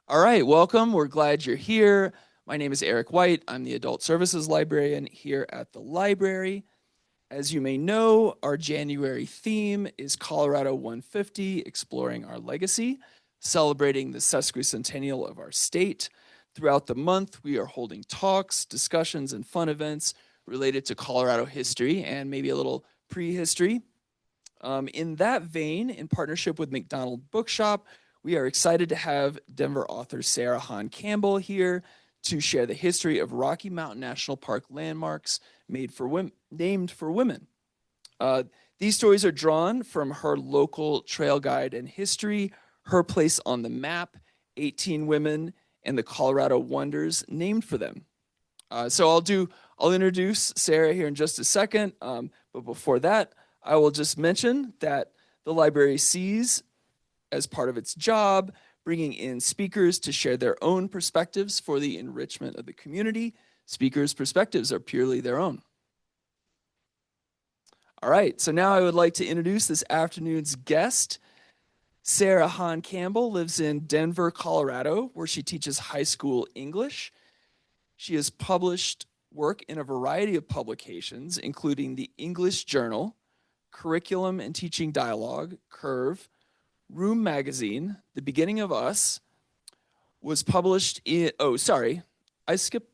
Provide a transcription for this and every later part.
All right, welcome. We're glad you're here. My name is Eric White. I'm the Adult Services Librarian here at the library. As you may know, our January theme is Colorado 150, Exploring Our Legacy, celebrating the sesquicentennial of our state. Throughout the month, we are holding talks, discussions, and fun events related to Colorado history and maybe a little prehistory. In that vein, in partnership with McDonald Bookshop, we are excited to have Denver author Sarah Hahn Campbell here to share the history of Rocky Mountain National Park landmarks named for women. Uh, these stories are drawn from her local trail guide and history, Her Place on the Map, 18 Women, and the Colorado Wonders named for them. I'll introduce Sarah here in just a second. But before that, I will just mention that the library sees as part of its job bringing in speakers to share their own perspectives for the enrichment of the community. Speakers' perspectives are purely their own. All right, so now I would like to introduce this afternoon's guest. Sarah Hahn Campbell lives in Denver, Colorado, where she teaches high school English. She has published work in a variety of publications, including the English Journal, Curriculum and Teaching Dialogue, Curve, Room Magazine, The Beginning of Us, was published in, I skipped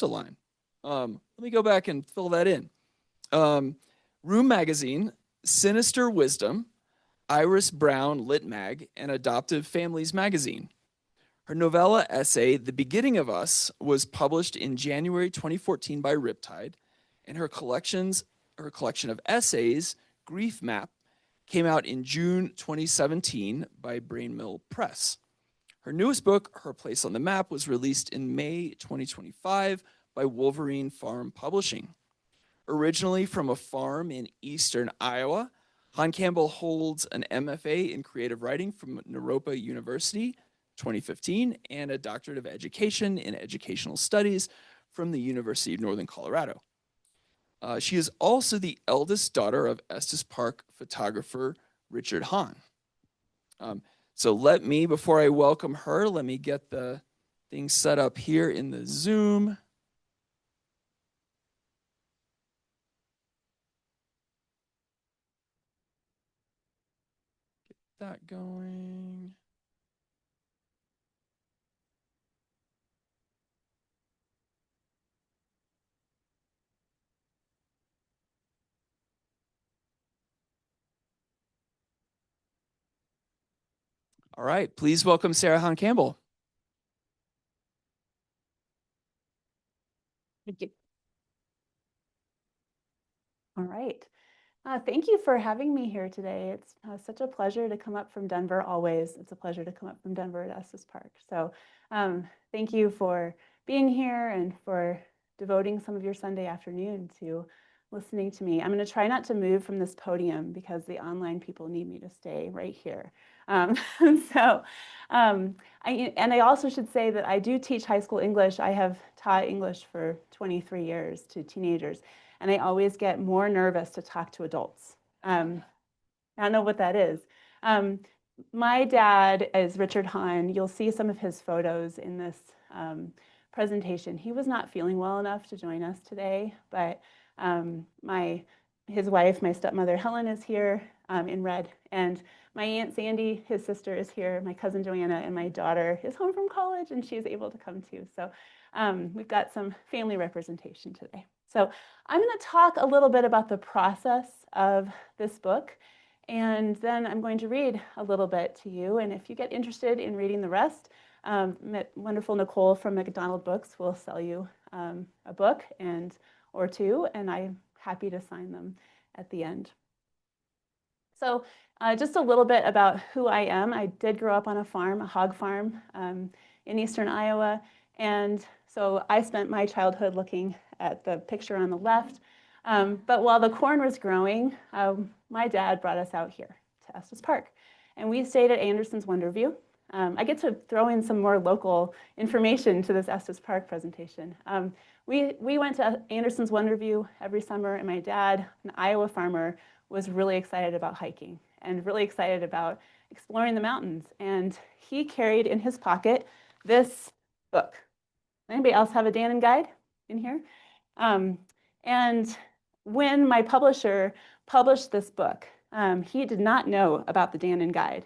a line. Let me go back and fill that in. Room Magazine, Sinister Wisdom, Iris Brown Lit Mag, and Adoptive Families Magazine. Her novella essay, The Beginning of Us, was published in January 2014 by Riptide, and her collection of essays, Grief Map, came out in June 2017 by Brainmill Press. Her newest book, Her Place on the Map, was released in May 2025 by Wolverine Farm Publishing. Originally from a farm in eastern Iowa, Hahn Campbell holds an MFA in creative writing from Naropa University, 2015, and a doctorate of education in educational studies from the University of Northern Colorado. She is also the eldest daughter of Estes Park photographer Richard Hahn. So before I welcome her, let me get the thing set up here in the Zoom. Get that going. All right, please welcome Sarah Hahn Campbell. Thank you. All right. Thank you for having me here today. It's such a pleasure to come up from Denver always. It's a pleasure to come up from Denver at Estes Park. So thank you for being here and for devoting some of your Sunday afternoon to listening to me. I'm going to try not to move from this podium because the online people need me to stay right here. I also should say that I do teach high school English. I have taught English for 23 years to teenagers, and I always get more nervous to talk to adults. I don't know what that is. My dad is Richard Hahn. You'll see some of his photos in this presentation. He was not feeling well enough to join us today, but his wife, my stepmother Helen, is here in red, and my Aunt Sandy, his sister, is here. My cousin Joanna, and my daughter is home from college, and she is able to come too. So we've got some family representation today. So I'm going to talk a little bit about the process of this book, and then I'm going to read a little bit to you. And if you get interested in reading the rest, wonderful Nicole from McDonald Books will sell you a book or two, and I'm happy to sign them at the end. So just a little bit about who I am. I did grow up on a farm, a hog farm in eastern Iowa. And so I spent my childhood looking at the picture on the left. But while the corn was growing, my dad brought us out here to Estes Park. And we stayed at Anderson's Wonderview. I get to throw in some more local information to this Estes Park presentation. We went to Anderson's Wonderview every summer, and my dad, an Iowa farmer, was really excited about hiking and really excited about exploring the mountains. And he carried in his pocket this book. Anybody else have a Dannon guide in here? And when my publisher published this book, he did not know about the Dannon guide.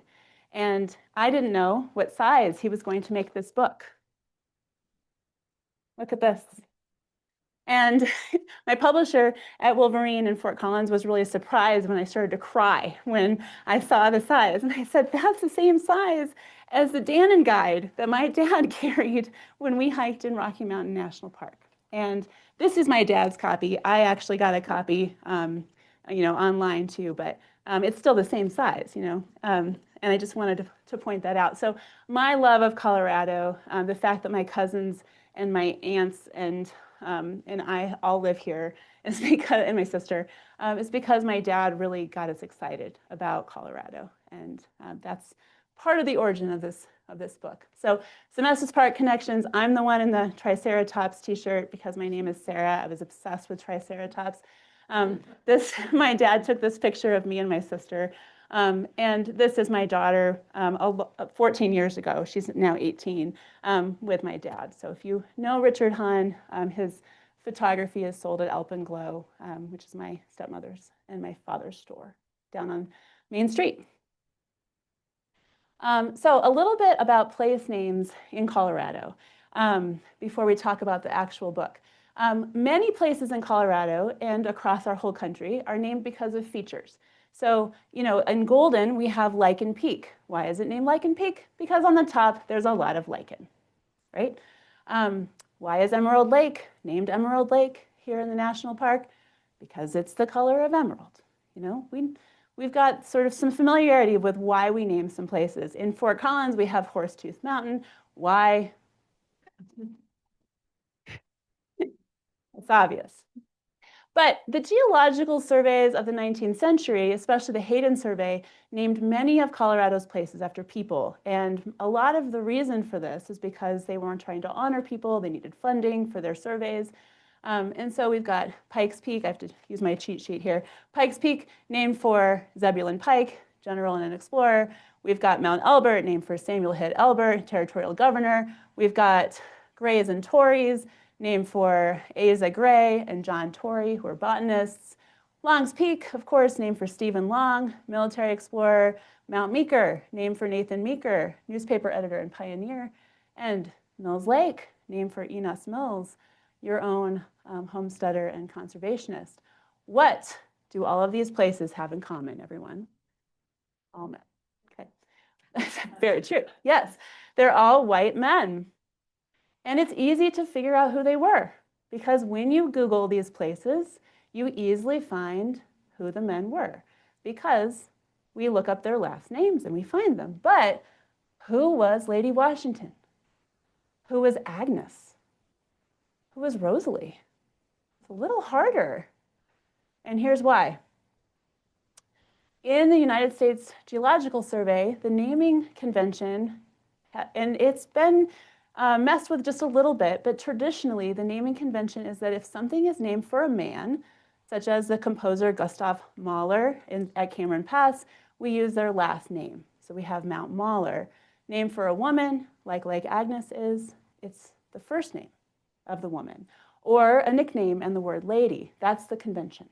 And I didn't know what size he was going to make this book. Look at this. And my publisher at Wolverine in Fort Collins was really surprised when I started to cry when I saw the size. And I said, that's the same size as the Dannon guide that my dad carried when we hiked in Rocky Mountain National Park. And this is my dad's copy. I actually got a copy, online too, but it's still the same size, and I just wanted to point that out. So my love of Colorado, the fact that my cousins and my aunts and I all live here is because, and my sister, is because my dad really got us excited about Colorado, and that's part of the origin of this book. So Semesters Park Connections. I'm the one in the Triceratops T-shirt because my name is Sarah. I was obsessed with Triceratops. My dad took this picture of me and my sister, and this is my daughter 14 years ago. She's now 18 with my dad. So if you know Richard Hahn, his photography is sold at Alpenglow, which is my stepmother's and my father's store down on Main Street. So a little bit about place names in Colorado before we talk about the actual book. Many places in Colorado and across our whole country are named because of features. So, in Golden, we have Lichen Peak. Why is it named Lichen Peak? Because on the top, there's a lot of lichen, right? Why is Emerald Lake named Emerald Lake here in the national park? Because it's the color of emerald. We've got sort of some familiarity with why we name some places. In Fort Collins, we have Horsetooth Mountain. Why? It's obvious. But the geological surveys of the 19th century, especially the Hayden survey, named many of Colorado's places after people. And a lot of the reason for this is because they weren't trying to honor people. They needed funding for their surveys. And so we've got Pikes Peak. I have to use my cheat sheet here. Pikes Peak, named for Zebulon Pike, general and an explorer. We've got Mount Elbert, named for Samuel Hitt Elbert, territorial governor. We've got Grays and Torreys, named for Asa Gray and John Torrey, who are botanists. Long's Peak, of course, named for Stephen Long, military explorer. Mount Meeker, named for Nathan Meeker, newspaper editor and pioneer. And Mills Lake, named for Enos Mills, your own homesteader and conservationist. What do all of these places have in common, everyone? All men. Okay. Very true. Yes, they're all white men. And it's easy to figure out who they were because when you Google these places, you easily find who the men were because we look up their last names and we find them. But who was Lady Washington? Who was Agnes? Who was Rosalie? It's a little harder. And here's why. In the United States Geological Survey, the naming convention, and it's been messed with just a little bit, but traditionally the naming convention is that if something is named for a man, such as the composer Gustav Mahler at Cameron Pass, we use their last name. So we have Mount Mahler. Named for a woman, like Lake Agnes is, it's the first name of the woman. Or a nickname and the word lady. That's the convention.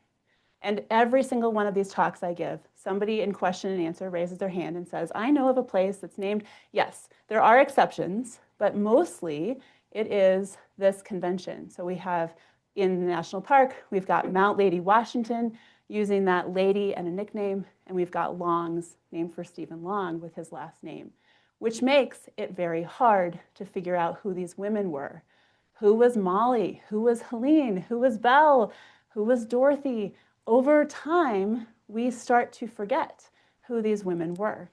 And every single one of these talks I give, somebody in question and answer raises their hand and says, I know of a place that's named, yes, there are exceptions, but mostly it is this convention. So we have in the national park, we've got Mount Lady Washington using that lady and a nickname, and we've got Longs named for Stephen Long with his last name, which makes it very hard to figure out who these women were. Who was Molly? Who was Helene? Who was Belle? Who was Dorothy? Over time, we start to forget who these women were.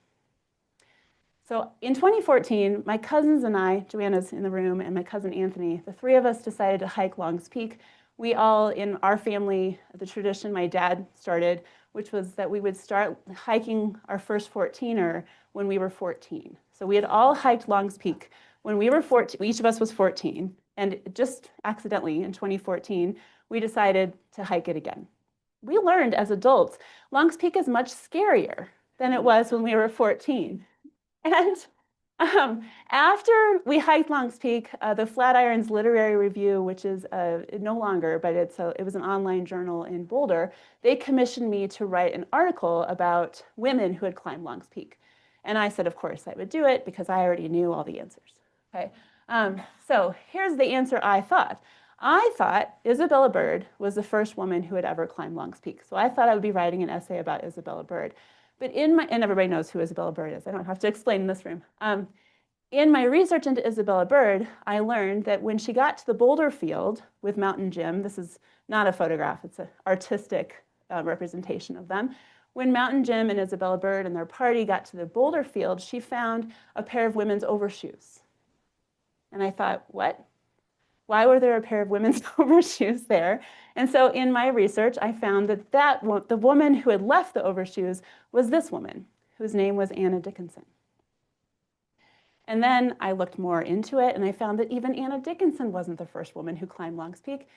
So in 2014, my cousins and I, Joanna's in the room, and my cousin Anthony, the three of us decided to hike Longs Peak. We all, in our family, the tradition my dad started, which was that we would start hiking our first 14er when we were 14. So we had all hiked Longs Peak when we were 14, each of us was 14, and just accidentally in 2014, we decided to hike it again. We learned as adults, Longs Peak is much scarier than it was when we were 14. And after we hiked Long's Peak, the Flatirons Literary Review, which is no longer, but it was an online journal in Boulder, they commissioned me to write an article about women who had climbed Long's Peak. And I said, of course, I would do it because I already knew all the answers. Okay, so here's the answer I thought. I thought Isabella Bird was the first woman who had ever climbed Long's Peak. So I thought I would be writing an essay about Isabella Bird. But and everybody knows who Isabella Bird is. I don't have to explain in this room. In my research into Isabella Bird, I learned that when she got to the boulder field with Mountain Jim, this is not a photograph, it's an artistic representation of them. When Mountain Jim and Isabella Bird and their party got to the boulder field, she found a pair of women's overshoes. And I thought, what? Why were there a pair of women's overshoes there? And so in my research, I found that the woman who had left the overshoes was this woman, whose name was Anna Dickinson. And then I looked more into it, and I found that even Anna Dickinson wasn't the first woman who climbed Long's Peak.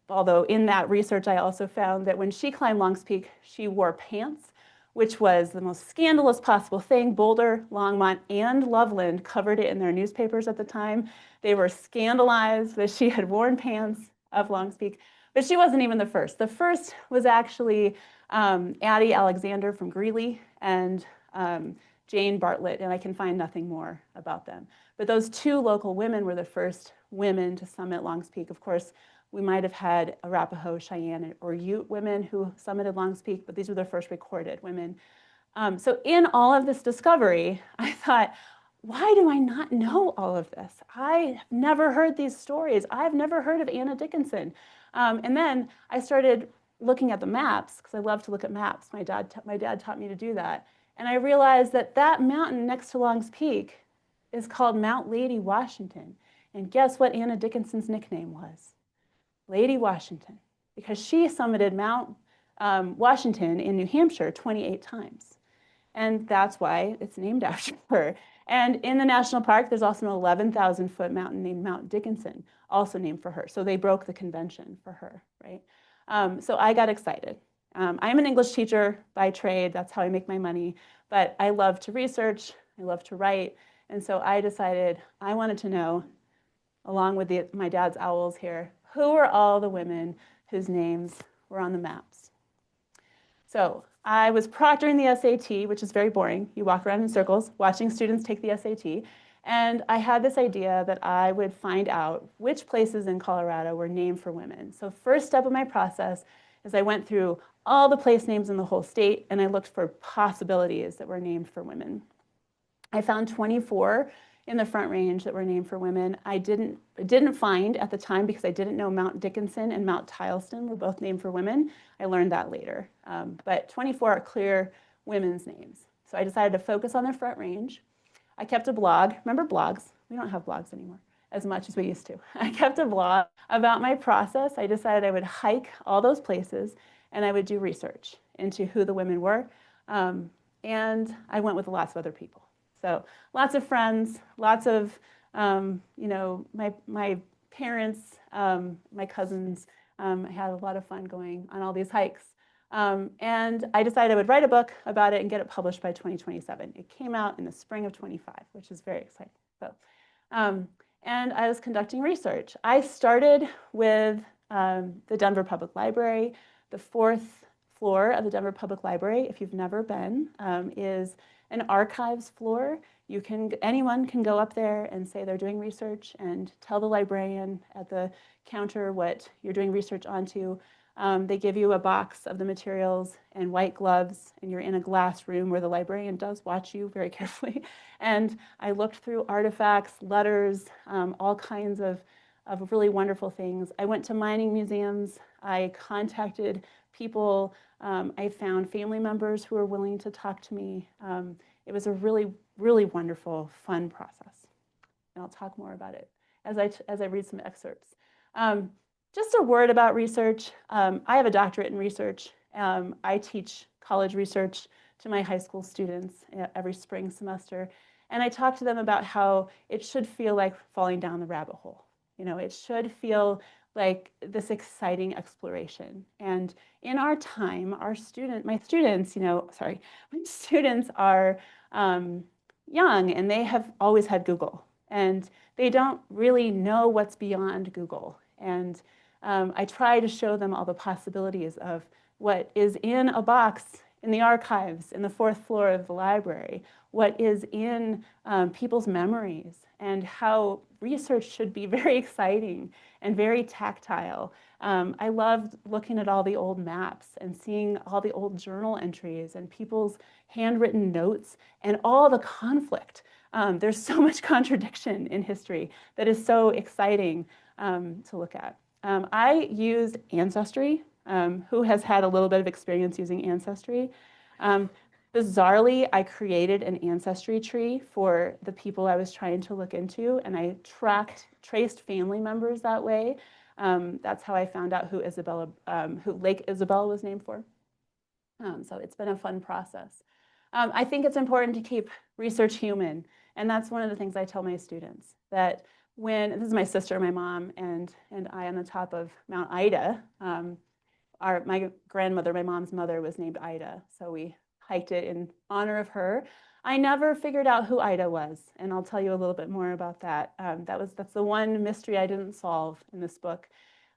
Although in that research, I also found that when she climbed Long's Peak, she wore pants, which was the most scandalous possible thing. Boulder, Longmont, and Loveland covered it in their newspapers at the time. They were scandalized that she had worn pants of Long's Peak, but she wasn't even the first. The first was actually Addie Alexander from Greeley and Jane Bartlett, and I can find nothing more about them. But those two local women were the first women to summit Long's Peak. Of course, we might have had Arapaho, Cheyenne, or Ute women who summited Long's Peak, but these were the first recorded women. So in all of this discovery, I thought, why do I not know all of this? I have never heard these stories. I've never heard of Anna Dickinson. And then I started looking at the maps, because I love to look at maps. My dad taught me to do that. And I realized that that mountain next to Long's Peak is called Mount Lady Washington. And guess what Anna Dickinson's nickname was? Lady Washington, because she summited Mount Washington in New Hampshire 28 times. And that's why it's named after her. And in the national park, there's also an 11,000-foot mountain named Mount Dickinson, also named for her. So they broke the convention for her, right? So I got excited. I'm an English teacher by trade. That's how I make my money. But I love to research. I love to write. And so I decided I wanted to know, along with my dad's owls here, who were all the women whose names were on the maps. So I was proctoring the SAT, which is very boring. You walk around in circles watching students take the SAT. And I had this idea that I would find out which places in Colorado were named for women. So first step of my process is I went through all the place names in the whole state, and I looked for possibilities that were named for women. I found 24 in the Front Range that were named for women. I didn't find at the time, because I didn't know Mount Dickinson and Mount Tileston were both named for women. I learned that later. But 24 are clear women's names. So I decided to focus on the Front Range. I kept a blog. Remember blogs? We don't have blogs anymore as much as we used to. I kept a blog about my process. I decided I would hike all those places, and I would do research into who the women were. And I went with lots of other people. So lots of friends, lots of, my parents, my cousins. I had a lot of fun going on all these hikes. And I decided I would write a book about it and get it published by 2027. It came out in the spring of 25, which is very exciting. So, and I was conducting research. I started with the Denver Public Library. The fourth floor of the Denver Public Library, if you've never been, is an archives floor. Anyone can go up there and say they're doing research and tell the librarian at the counter what you're doing research onto. They give you a box of the materials and white gloves, and you're in a glass room where the librarian does watch you very carefully. And I looked through artifacts, letters, all kinds of really wonderful things. I went to mining museums. I contacted people. I found family members who were willing to talk to me. It was a really, really wonderful, fun process. And I'll talk more about it as I read some excerpts. Just a word about research. I have a doctorate in research. I teach college research to my high school students every spring semester. And I talk to them about how it should feel like falling down the rabbit hole. It should feel like this exciting exploration. And in our time, my students are young, and they have always had Google, and they don't really know what's beyond Google. And I try to show them all the possibilities of what is in a box in the archives in the fourth floor of the library, what is in people's memories, and how research should be very exciting and very tactile. I loved looking at all the old maps and seeing all the old journal entries and people's handwritten notes and all the conflict. There's so much contradiction in history that is so exciting to look at. I used Ancestry. Who has had a little bit of experience using Ancestry? Bizarrely, I created an ancestry tree for the people I was trying to look into, and I traced family members that way. That's how I found out who Lake Isabella was named for. So it's been a fun process. I think it's important to keep research human, and that's one of the things I tell my students, that this is my sister, my mom, and I on the top of Mount Ida. My grandmother, my mom's mother, was named Ida, so we hiked it in honor of her. I never figured out who Ida was, and I'll tell you a little bit more about that. That's the one mystery I didn't solve in this book.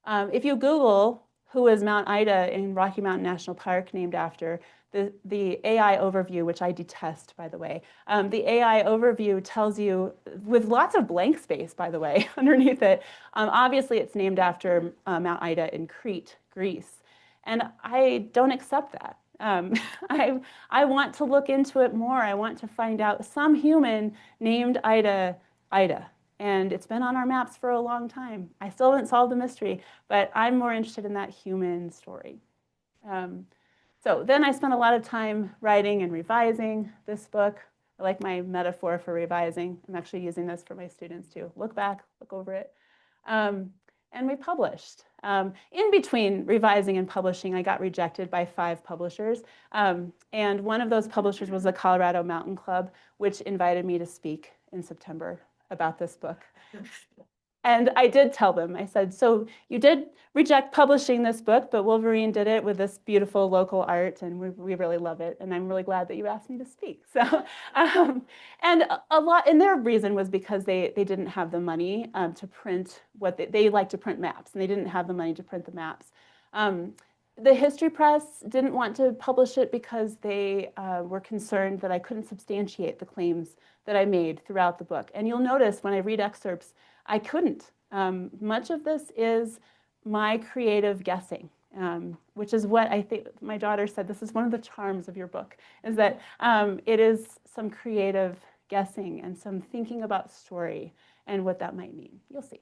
If you Google who is Mount Ida in Rocky Mountain National Park named after, the AI overview, which I detest, by the way, the AI overview tells you, with lots of blank space, by the way, underneath it, obviously it's named after Mount Ida in Crete, Greece. And I don't accept that. I want to look into it more. I want to find out some human named Ida. And it's been on our maps for a long time. I still haven't solved the mystery, but I'm more interested in that human story. So then I spent a lot of time writing and revising this book. I like my metaphor for revising. I'm actually using this for my students too. Look back, look over it. And we published. In between revising and publishing, I got rejected by 5 publishers. And one of those publishers was the Colorado Mountain Club, which invited me to speak in September about this book. And I did tell them, I said, so you did reject publishing this book, but Wolverine did it with this beautiful local art, and we really love it. And I'm really glad that you asked me to speak. So, and their reason was because they didn't have the money to print they like to print maps, and they didn't have the money to print the maps. The History Press didn't want to publish it because they were concerned that I couldn't substantiate the claims that I made throughout the book. And you'll notice when I read excerpts, I couldn't. Much of this is my creative guessing, which is what I think my daughter said. This is one of the charms of your book, is that it is some creative guessing and some thinking about story and what that might mean. You'll see.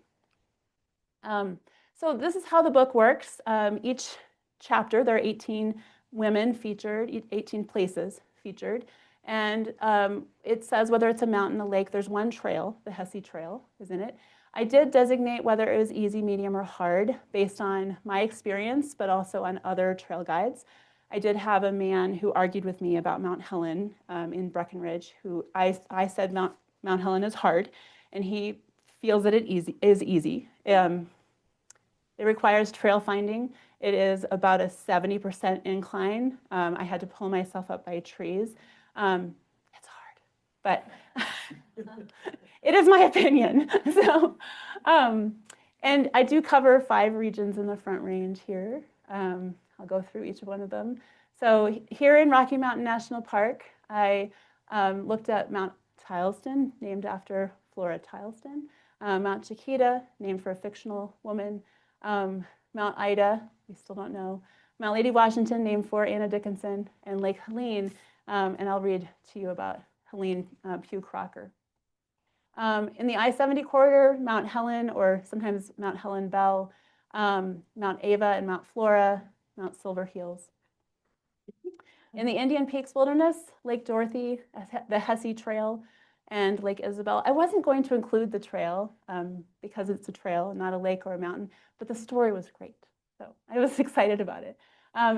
So this is how the book works. Each chapter, there are 18 women featured, 18 places featured. And it says whether it's a mountain, a lake, there's one trail, the Hesse Trail is in it. I did designate whether it was easy, medium, or hard based on my experience, but also on other trail guides. I did have a man who argued with me about Mount Helen in Breckenridge, who I said Mount Helen is hard, and he feels that it is easy. It requires trail finding. It is about a 70% incline. I had to pull myself up by trees. It's hard, but it is my opinion. So, and I do cover 5 regions in the Front Range here. I'll go through each one of them. So here in Rocky Mountain National Park, I looked at Mount Tileston, named after Flora Tileston, Mount Chiquita, named for a fictional woman, Mount Ida, we still don't know, Mount Lady Washington, named for Anna Dickinson, and Lake Helene, and I'll read to you about Helene Pugh Crocker. In the I-70 corridor, Mount Helen, or sometimes Mount Helen Bell, Mount Ava and Mount Flora, Mount Silver Heels. In the Indian Peaks Wilderness, Lake Dorothy, the Hesse Trail, and Lake Isabel. I wasn't going to include the trail because it's a trail, not a lake or a mountain, but the story was great. So I was excited about it.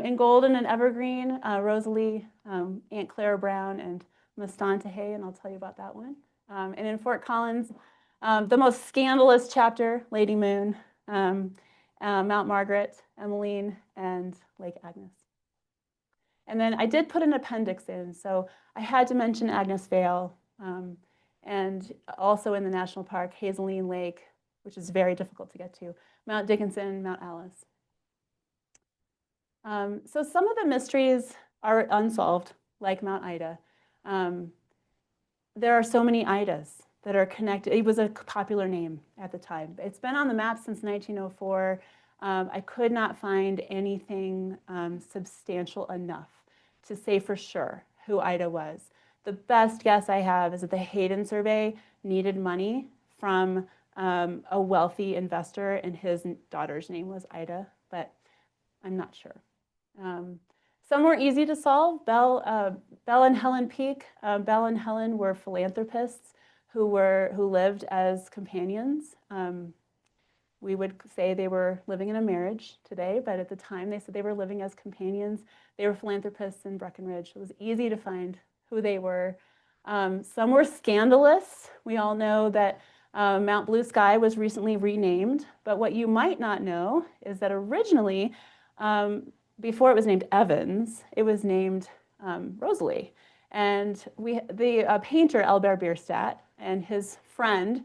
In Golden and Evergreen, Rosalie, Aunt Clara Brown, and Mustantahay, and I'll tell you about that one. And in Fort Collins, the most scandalous chapter, Lady Moon. Mount Margaret, Emmeline, and Lake Agnes. And then I did put an appendix in, so I had to mention Agnes Vale, and also in the national park, Hazeline Lake, which is very difficult to get to, Mount Dickinson, Mount Alice. So some of the mysteries are unsolved, like Mount Ida. There are so many Idas that are connected. It was a popular name at the time. It's been on the map since 1904. I could not find anything substantial enough to say for sure who Ida was. The best guess I have is that the Hayden survey needed money from a wealthy investor, and his daughter's name was Ida, but I'm not sure. Some were easy to solve. Belle and Helen Peake. Belle and Helen were philanthropists who lived as companions. We would say they were living in a marriage today, but at the time they said they were living as companions. They were philanthropists in Breckenridge. It was easy to find who they were. Some were scandalous. We all know that Mount Blue Sky was recently renamed, but what you might not know is that originally, before it was named Evans, it was named Rosalie. And the painter Albert Bierstadt and his friend,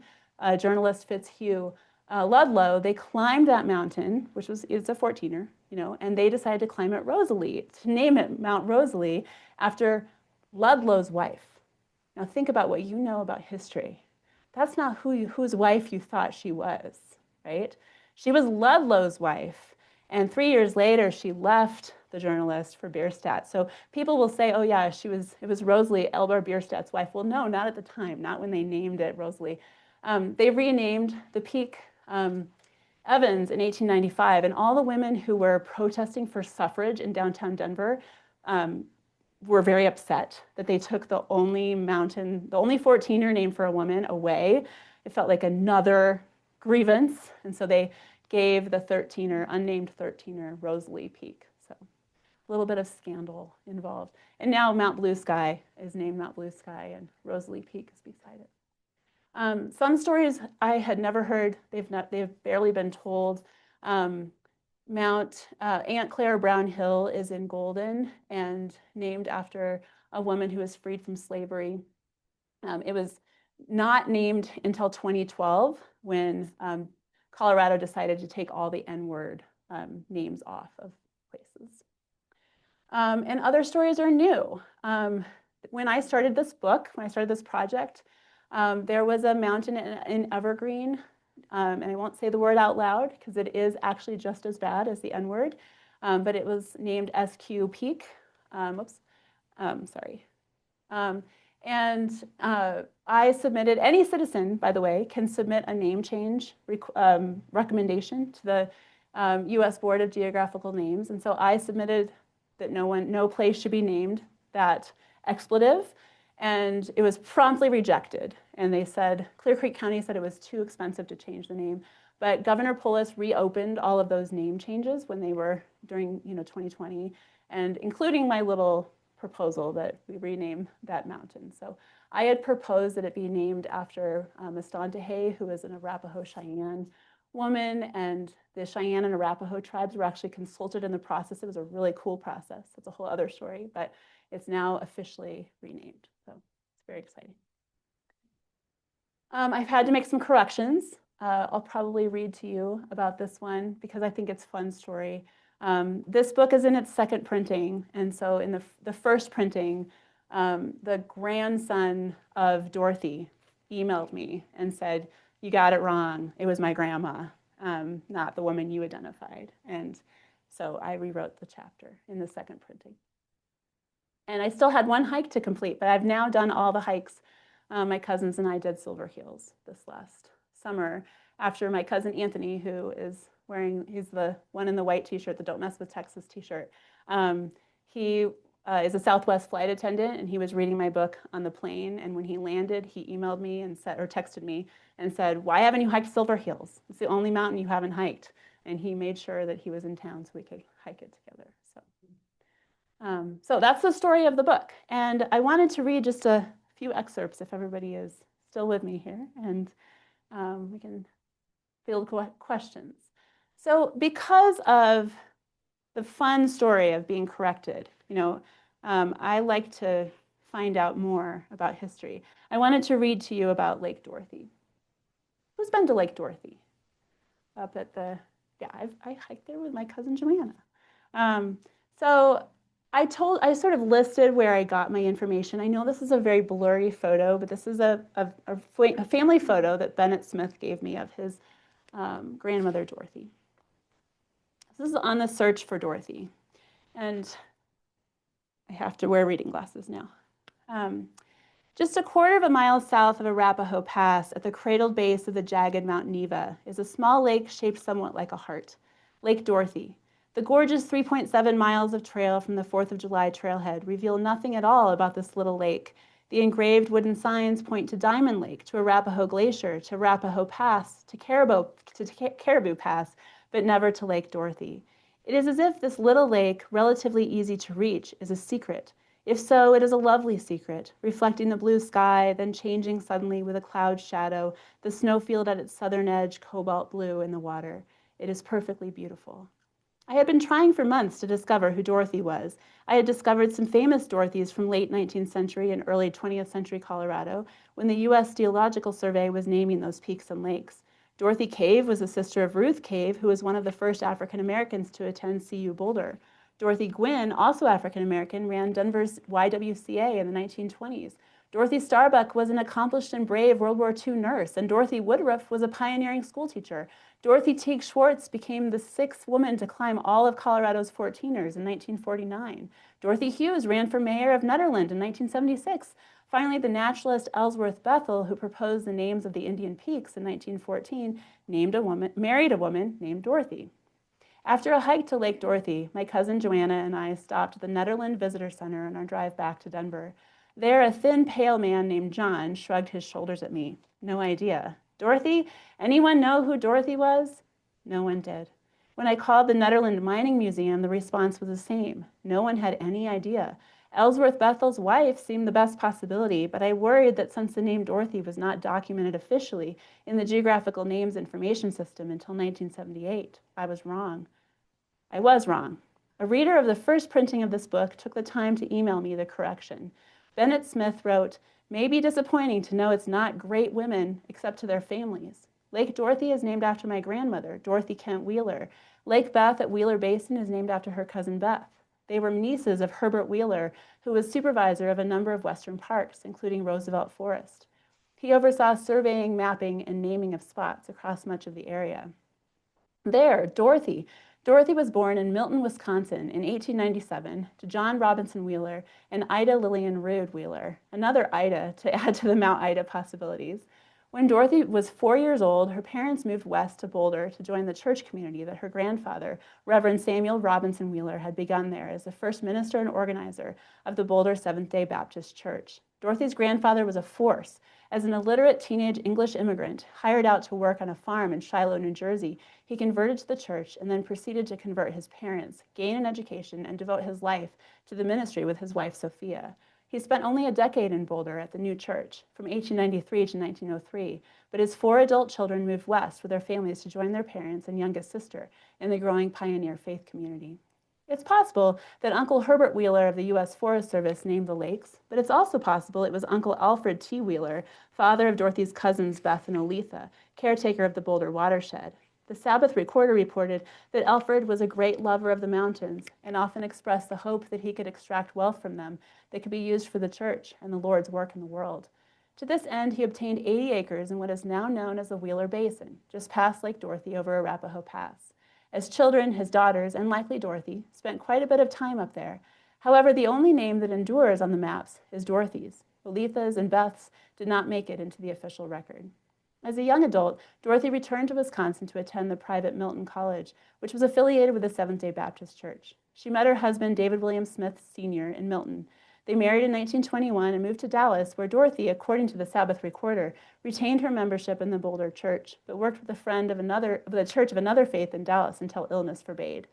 journalist Fitzhugh Ludlow, they climbed that mountain, which it's a 14er, and they decided to climb it Rosalie, to name it Mount Rosalie after Ludlow's wife. Now think about what you know about history. That's not whose wife you thought she was, right? She was Ludlow's wife. And 3 years later, she left the journalist for Bierstadt. So people will say, oh yeah, it was Rosalie, Albert Bierstadt's wife. Well, no, not at the time, not when they named it Rosalie. They renamed the peak Evans in 1895, and all the women who were protesting for suffrage in downtown Denver were very upset that they took the only 14er name for a woman away. It felt like another grievance, and so they gave the 13er, unnamed 13er, Rosalie Peak. So a little bit of scandal involved. And now Mount Blue Sky is named Mount Blue Sky, and Rosalie Peak is beside it. Some stories I had never heard. They've barely been told. Mount Aunt Clara Brown Hill is in Golden and named after a woman who was freed from slavery. It was not named until 2012 when Colorado decided to take all the N-word names off of places. And other stories are new. When I started this book, when I started this project, there was a mountain in Evergreen, and I won't say the word out loud because it is actually just as bad as the N-word, but it was named SQ Peak. Sorry. And I submitted, any citizen, by the way, can submit a name change recommendation to the U.S. Board of Geographical Names. And so I submitted that no place should be named that expletive. And it was promptly rejected. And they said, Clear Creek County said it was too expensive to change the name. But Governor Polis reopened all of those name changes when they were during 2020, and including my little proposal that we rename that mountain. So I had proposed that it be named after Mestantahey, who is an Arapaho Cheyenne woman, and the Cheyenne and Arapaho tribes were actually consulted in the process. It was a really cool process. It's a whole other story, but it's now officially renamed. So it's very exciting. I've had to make some corrections. I'll probably read to you about this one because I think it's a fun story. This book is in its second printing, and so in the first printing, the grandson of Dorothy emailed me and said, you got it wrong. It was my grandma, not the woman you identified. And so I rewrote the chapter in the second printing. And I still had one hike to complete, but I've now done all the hikes. My cousins and I did Silver Heels this last summer after my cousin Anthony, who is he's the one in the white t-shirt, the Don't Mess with Texas t-shirt. He is a Southwest flight attendant, and he was reading my book on the plane. And when he landed, he emailed me and said, or texted me and said, why haven't you hiked Silver Heels? It's the only mountain you haven't hiked. And he made sure that he was in town so we could hike it together. So that's the story of the book. And I wanted to read just a few excerpts if everybody is still with me here, and we can field questions. So because of the fun story of being corrected, I like to find out more about history. I wanted to read to you about Lake Dorothy. Who's been to Lake Dorothy? Up at the, yeah, I hiked there with my cousin Joanna. Um, so I sort of listed where I got my information. I know this is a very blurry photo, but this is a family photo that Bennett Smith gave me of his grandmother, Dorothy. This is on the search for Dorothy. And I have to wear reading glasses now. Just a quarter of a mile south of Arapahoe Pass, at the cradled base of the jagged Mount Neva, is a small lake shaped somewhat like a heart, Lake Dorothy. The gorgeous 3.7 miles of trail from the 4th of July trailhead reveal nothing at all about this little lake. The engraved wooden signs point to Diamond Lake, to Arapahoe Glacier, to Arapahoe Pass, to Caribou Pass, but never to Lake Dorothy. It is as if this little lake, relatively easy to reach, is a secret. If so, it is a lovely secret, reflecting the blue sky, then changing suddenly with a cloud shadow, the snowfield at its southern edge cobalt blue in the water. It is perfectly beautiful. I had been trying for months to discover who Dorothy was. I had discovered some famous Dorothys from late 19th century and early 20th century Colorado when the U.S. Geological Survey was naming those peaks and lakes. Dorothy Cave was the sister of Ruth Cave, who was one of the first African Americans to attend CU Boulder. Dorothy Gwynn, also African American, ran Denver's YWCA in the 1920s. Dorothy Starbuck was an accomplished and brave World War II nurse, and Dorothy Woodruff was a pioneering schoolteacher. Dorothy Teague Schwartz became the 6th woman to climb all of Colorado's 14ers in 1949. Dorothy Hughes ran for mayor of Nederland in 1976. Finally, the naturalist Ellsworth Bethel, who proposed the names of the Indian peaks in 1914, married a woman named Dorothy. After a hike to Lake Dorothy, my cousin Joanna and I stopped at the Nederland Visitor Center on our drive back to Denver. There, a thin, pale man named John shrugged his shoulders at me. No idea. Dorothy? Anyone know who Dorothy was? No one did. When I called the Nederland Mining Museum, the response was the same. No one had any idea. Ellsworth Bethel's wife seemed the best possibility, but I worried that since the name Dorothy was not documented officially in the Geographical Names Information System until 1978, I was wrong. I was wrong. A reader of the first printing of this book took the time to email me the correction. Bennett Smith wrote, "May be disappointing to know it's not great women except to their families. Lake Dorothy is named after my grandmother, Dorothy Kent Wheeler. Lake Beth at Wheeler Basin is named after her cousin Beth. They were nieces of Herbert Wheeler, who was supervisor of a number of western parks, including Roosevelt Forest. He oversaw surveying, mapping, and naming of spots across much of the area. There, Dorothy was born in Milton, Wisconsin in 1897 to John Robinson Wheeler and Ida Lillian Rood Wheeler, another Ida to add to the Mount Ida possibilities. When Dorothy was 4 years old, her parents moved west to Boulder to join the church community that her grandfather, Reverend Samuel Robinson Wheeler, had begun there as the first minister and organizer of the Boulder Seventh-day Baptist Church. Dorothy's grandfather was a force. As an illiterate teenage English immigrant hired out to work on a farm in Shiloh, New Jersey, he converted to the church and then proceeded to convert his parents, gain an education, and devote his life to the ministry with his wife, Sophia. He spent only a decade in Boulder at the new church, from 1893 to 1903, but his 4 adult children moved west with their families to join their parents and youngest sister in the growing pioneer faith community. It's possible that Uncle Herbert Wheeler of the U.S. Forest Service named the lakes, but it's also possible it was Uncle Alfred T. Wheeler, father of Dorothy's cousins Beth and Oletha, caretaker of the Boulder watershed. The Sabbath Recorder reported that Alfred was a great lover of the mountains and often expressed the hope that he could extract wealth from them that could be used for the church and the Lord's work in the world. To this end, he obtained 80 acres in what is now known as the Wheeler Basin, just past Lake Dorothy over Arapahoe Pass. As children, his daughters, and likely Dorothy, spent quite a bit of time up there. However, the only name that endures on the maps is Dorothy's. Oletha's and Beth's did not make it into the official record. As a young adult, Dorothy returned to Wisconsin to attend the private Milton College, which was affiliated with the Seventh-day Baptist Church. She met her husband, David William Smith, Sr., in Milton. They married in 1921 and moved to Dallas, where Dorothy, according to the Sabbath Recorder, retained her membership in the Boulder Church, but worked with a friend of the church of another faith in Dallas until illness forbade.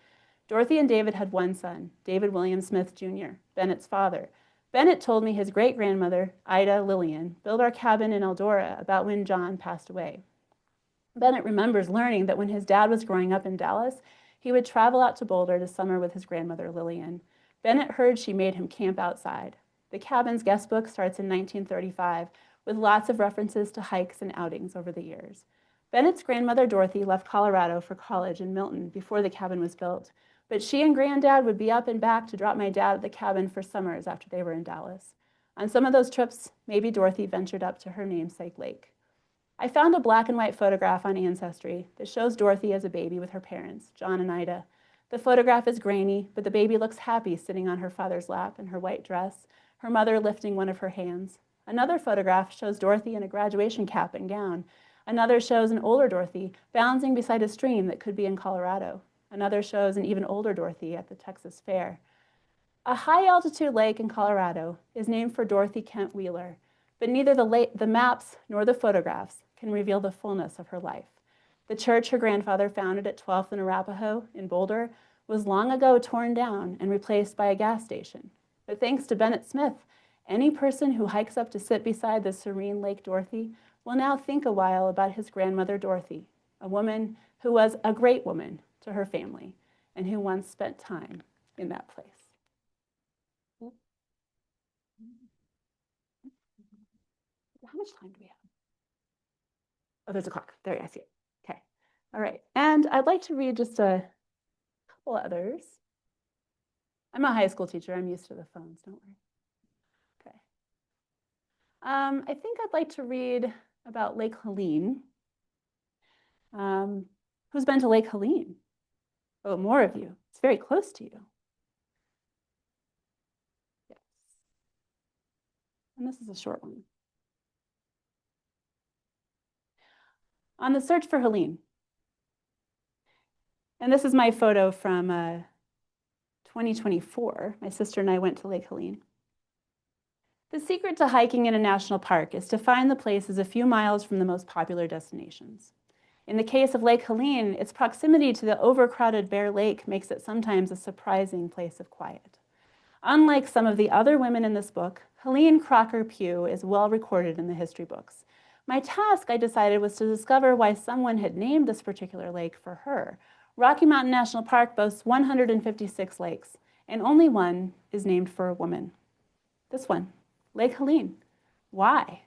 Dorothy and David had one son, David William Smith, Jr., Bennett's father. Bennett told me his great-grandmother, Ida Lillian, built our cabin in Eldora about when John passed away. Bennett remembers learning that when his dad was growing up in Dallas, he would travel out to Boulder to summer with his grandmother Lillian. Bennett heard she made him camp outside. The cabin's guest book starts in 1935 with lots of references to hikes and outings over the years. Bennett's grandmother Dorothy left Colorado for college in Milton before the cabin was built, but she and Granddad would be up and back to drop my dad at the cabin for summers after they were in Dallas. On some of those trips, maybe Dorothy ventured up to her namesake lake. I found a black and white photograph on Ancestry that shows Dorothy as a baby with her parents, John and Ida. The photograph is grainy, but the baby looks happy sitting on her father's lap in her white dress, her mother lifting one of her hands. Another photograph shows Dorothy in a graduation cap and gown. Another shows an older Dorothy balancing beside a stream that could be in Colorado. Another shows an even older Dorothy at the Texas Fair. A high-altitude lake in Colorado is named for Dorothy Kent Wheeler, but neither the maps nor the photographs can reveal the fullness of her life. The church her grandfather founded at 12th and Arapahoe in Boulder was long ago torn down and replaced by a gas station. But thanks to Bennett Smith, any person who hikes up to sit beside the serene Lake Dorothy will now think a while about his grandmother Dorothy, a woman who was a great woman to her family and who once spent time in that place. How much time do we have? Oh, there's a clock. There, I see it. Okay. All right. And I'd like to read just a couple others. I'm a high school teacher. I'm used to the phones. Don't worry. Okay. I think I'd like to read about Lake Helene. Who's been to Lake Helene? Oh, more of you. It's very close to you. Yes. And this is a short one. On the search for Helene. And this is my photo from 2024. My sister and I went to Lake Helene. The secret to hiking in a national park is to find the places a few miles from the most popular destinations. In the case of Lake Helene, its proximity to the overcrowded Bear Lake makes it sometimes a surprising place of quiet. Unlike some of the other women in this book, Helene Crocker Pugh is well recorded in the history books. My task, I decided, was to discover why someone had named this particular lake for her. Rocky Mountain National Park boasts 156 lakes, and only one is named for a woman. This one, Lake Helene. Why?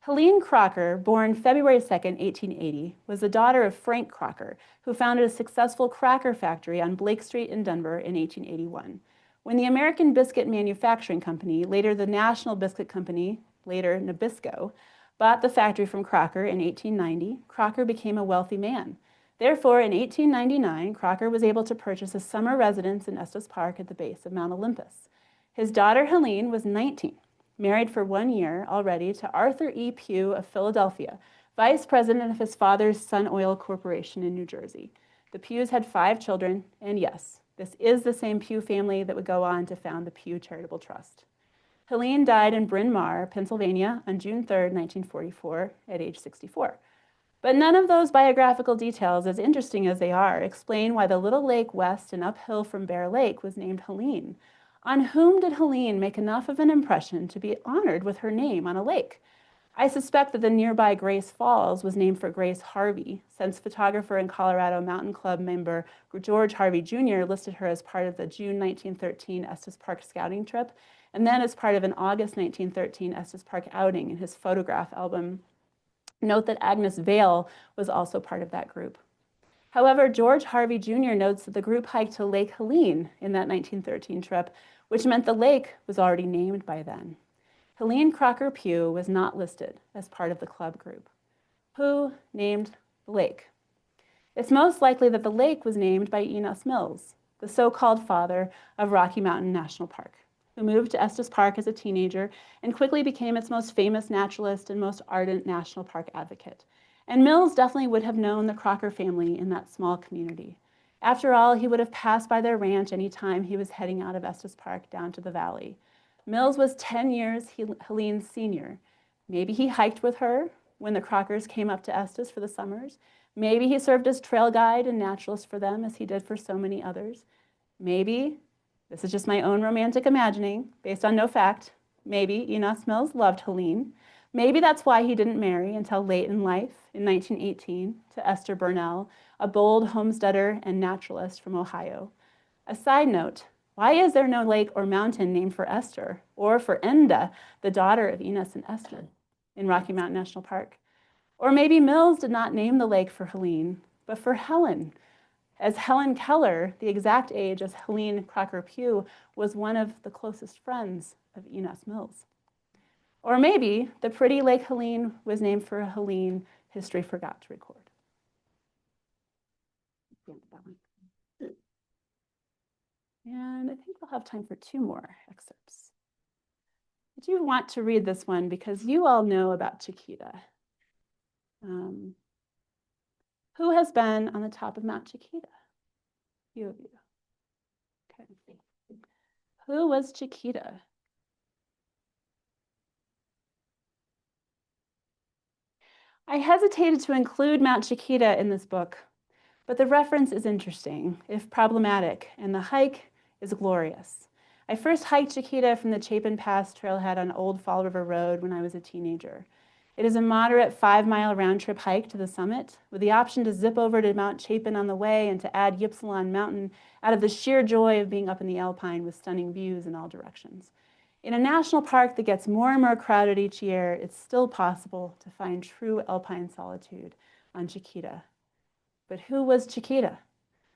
Helene Crocker, born February 2nd, 1880, was the daughter of Frank Crocker, who founded a successful cracker factory on Blake Street in Denver in 1881. When the American Biscuit Manufacturing Company, later the National Biscuit Company, later Nabisco, bought the factory from Crocker in 1890, Crocker became a wealthy man. Therefore, in 1899, Crocker was able to purchase a summer residence in Estes Park at the base of Mount Olympus. His daughter Helene was 19, married for 1 year already to Arthur E. Pugh of Philadelphia, vice president of his father's Sun Oil Corporation in New Jersey. The Pughs had 5 children, and yes, this is the same Pugh family that would go on to found the Pugh Charitable Trust. Helene died in Bryn Mawr, Pennsylvania on June 3, 1944, at age 64. But none of those biographical details, as interesting as they are, explain why the little lake west and uphill from Bear Lake was named Helene. On whom did Helene make enough of an impression to be honored with her name on a lake? I suspect that the nearby Grace Falls was named for Grace Harvey, since photographer and Colorado Mountain Club member George Harvey Jr. listed her as part of the June 1913 Estes Park scouting trip, and then as part of an August 1913 Estes Park outing in his photograph album. Note that Agnes Vail was also part of that group. However, George Harvey Jr. notes that the group hiked to Lake Helene in that 1913 trip, which meant the lake was already named by then. Helene Crocker Pugh was not listed as part of the club group. Who named the lake? It's most likely that the lake was named by Enos Mills, the so-called father of Rocky Mountain National Park, who moved to Estes Park as a teenager and quickly became its most famous naturalist and most ardent national park advocate. And Mills definitely would have known the Crocker family in that small community. After all, he would have passed by their ranch any time he was heading out of Estes Park down to the valley. Mills was 10 years Helene's senior. Maybe he hiked with her when the Crockers came up to Estes for the summers. Maybe he served as trail guide and naturalist for them as he did for so many others. Maybe, this is just my own romantic imagining, based on no fact, maybe Enos Mills loved Helene. Maybe that's why he didn't marry until late in life, in 1918, to Esther Burnell, a bold homesteader and naturalist from Ohio. A side note, why is there no lake or mountain named for Esther or for Enda, the daughter of Enos and Esther, in Rocky Mountain National Park? Or maybe Mills did not name the lake for Helene, but for Helen, as Helen Keller, the exact age as Helene Crocker Pugh, was one of the closest friends of Enos Mills. Or maybe the pretty Lake Helene was named for a Helene history forgot to record. And I think we'll have time for 2 more excerpts. I do want to read this one because you all know about Chiquita. Who has been on the top of Mount Chiquita? Few of you. Okay. Who was Chiquita? I hesitated to include Mount Chiquita in this book, but the reference is interesting, if problematic, and the hike is glorious. I first hiked Chiquita from the Chapin Pass trailhead on Old Fall River Road when I was a teenager. It is a moderate 5-mile round-trip hike to the summit, with the option to zip over to Mount Chapin on the way and to add Ypsilon Mountain out of the sheer joy of being up in the Alpine with stunning views in all directions. In a national park that gets more and more crowded each year, it's still possible to find true alpine solitude on Chiquita. But who was Chiquita?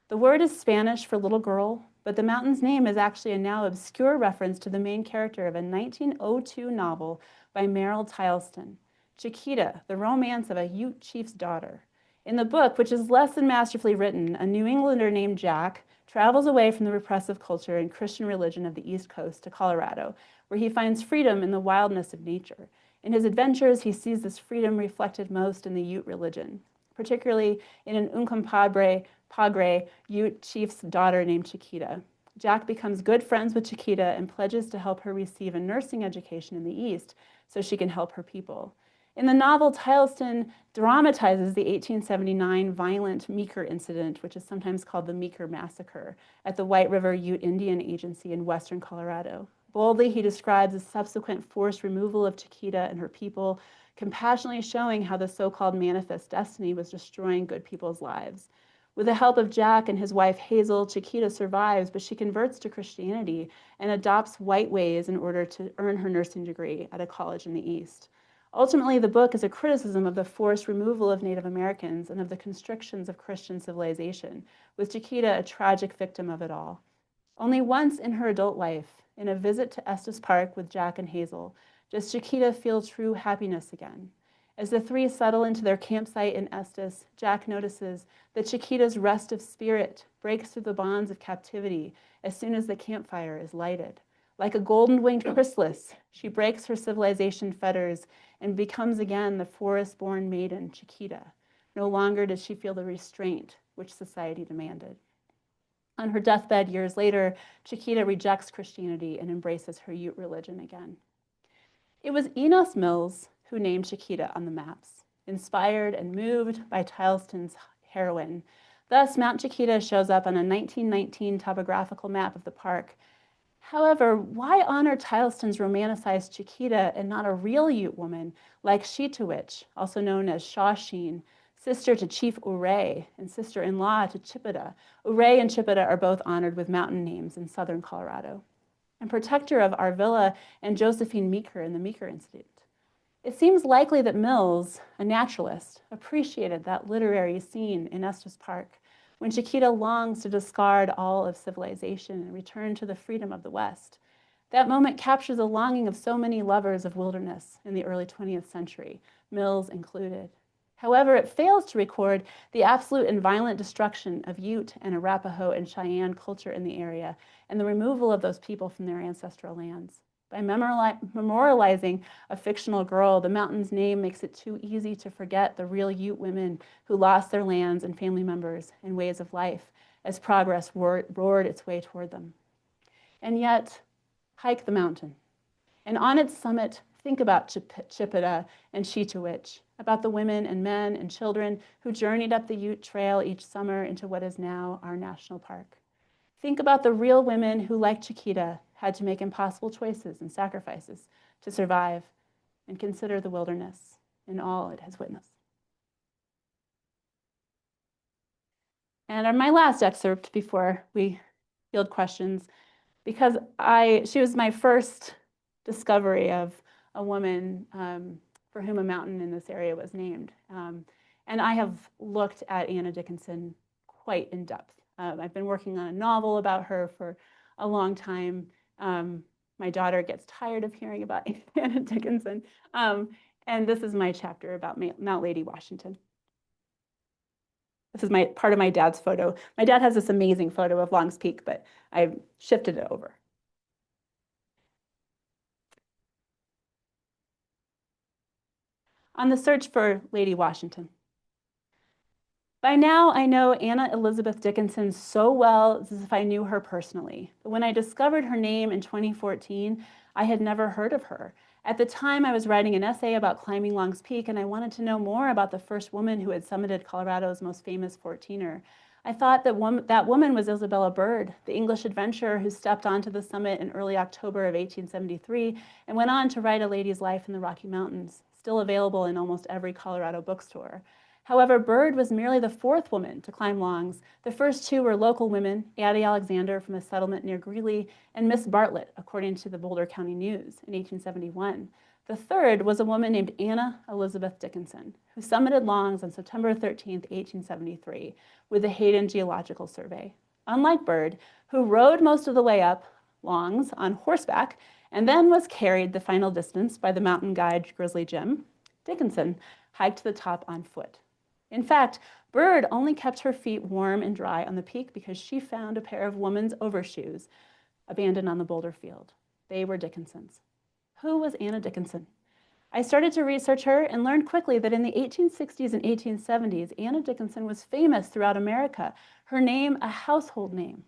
The word is Spanish for little girl, but the mountain's name is actually a now obscure reference to the main character of a 1902 novel by Merrill Tileston, Chiquita, the romance of a Ute chief's daughter. In the book, which is less than masterfully written, a New Englander named Jack travels away from the repressive culture and Christian religion of the East Coast to Colorado, where he finds freedom in the wildness of nature. In his adventures, he sees this freedom reflected most in the Ute religion, particularly in an Uncompahgre Ute chief's daughter named Chiquita. Jack becomes good friends with Chiquita and pledges to help her receive a nursing education in the East so she can help her people. In the novel, Tileston dramatizes the 1879 violent Meeker incident, which is sometimes called the Meeker Massacre, at the White River Ute Indian Agency in western Colorado. Boldly, he describes the subsequent forced removal of Chiquita and her people, compassionately showing how the so-called manifest destiny was destroying good people's lives. With the help of Jack and his wife Hazel, Chiquita survives, but she converts to Christianity and adopts white ways in order to earn her nursing degree at a college in the East. Ultimately, the book is a criticism of the forced removal of Native Americans and of the constrictions of Christian civilization, with Chiquita a tragic victim of it all. Only once in her adult life, in a visit to Estes Park with Jack and Hazel, does Chiquita feel true happiness again. As the 3 settle into their campsite in Estes, Jack notices that Chiquita's restive spirit breaks through the bonds of captivity as soon as the campfire is lighted. Like a golden-winged chrysalis, she breaks her civilization fetters and becomes again the forest-born maiden, Chiquita. No longer does she feel the restraint which society demanded. On her deathbed years later, Chiquita rejects Christianity and embraces her Ute religion again. It was Enos Mills who named Chiquita on the maps, inspired and moved by Tileston's heroine. Thus, Mount Chiquita shows up on a 1919 topographical map of the park. However, why honor Tileston's romanticized Chiquita and not a real Ute woman like Sheetowich, also known as Shawsheen, sister to Chief Ouray and sister-in-law to Chipeta? Ouray and Chipeta are both honored with mountain names in southern Colorado, and protector of Arvilla and Josephine Meeker in the Meeker Institute. It seems likely that Mills, a naturalist, appreciated that literary scene in Estes Park when Chiquita longs to discard all of civilization and return to the freedom of the West. That moment captures the longing of so many lovers of wilderness in the early 20th century, Mills included. However, it fails to record the absolute and violent destruction of Ute and Arapaho and Cheyenne culture in the area and the removal of those people from their ancestral lands. By memorializing a fictional girl, the mountain's name makes it too easy to forget the real Ute women who lost their lands and family members and ways of life as progress roared its way toward them. And yet, hike the mountain. And on its summit, think about Chipeta and Sheetowich, about the women and men and children who journeyed up the Ute Trail each summer into what is now our national park. Think about the real women who, like Chiquita, had to make impossible choices and sacrifices to survive. and consider the wilderness in all it has witnessed. And my last excerpt before we field questions, because she was my first discovery of a woman for whom a mountain in this area was named. And I have looked at Anna Dickinson quite in depth. I've been working on a novel about her for a long time. My daughter gets tired of hearing about Anna Dickinson. And this is my chapter about Mount Lady Washington. This is part of my dad's photo. My dad has this amazing photo of Long's Peak, but I've shifted it over. On the search for Lady Washington. By now, I know Anna Elizabeth Dickinson so well as if I knew her personally. But when I discovered her name in 2014, I had never heard of her. At the time, I was writing an essay about climbing Long's Peak, and I wanted to know more about the first woman who had summited Colorado's most famous 14er. I thought that woman was Isabella Bird, the English adventurer who stepped onto the summit in early October of 1873 and went on to write A Lady's Life in the Rocky Mountains, still available in almost every Colorado bookstore. However, Bird was merely the fourth woman to climb Long's. The first two were local women, Addie Alexander from a settlement near Greeley, and Miss Bartlett, according to the Boulder County News in 1871. The third was a woman named Anna Elizabeth Dickinson, who summited Long's on September 13, 1873, with the Hayden Geological Survey. Unlike Bird, who rode most of the way up Long's on horseback and then was carried the final distance by the mountain guide Grizzly Jim, Dickinson hiked to the top on foot. In fact, Bird only kept her feet warm and dry on the peak because she found a pair of women's overshoes abandoned on the boulder field. They were Dickinson's. Who was Anna Dickinson? I started to research her and learned quickly that in the 1860s and 1870s, Anna Dickinson was famous throughout America, her name a household name.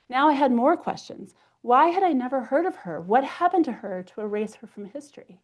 Now I had more questions. Why had I never heard of her? What happened to her to erase her from history?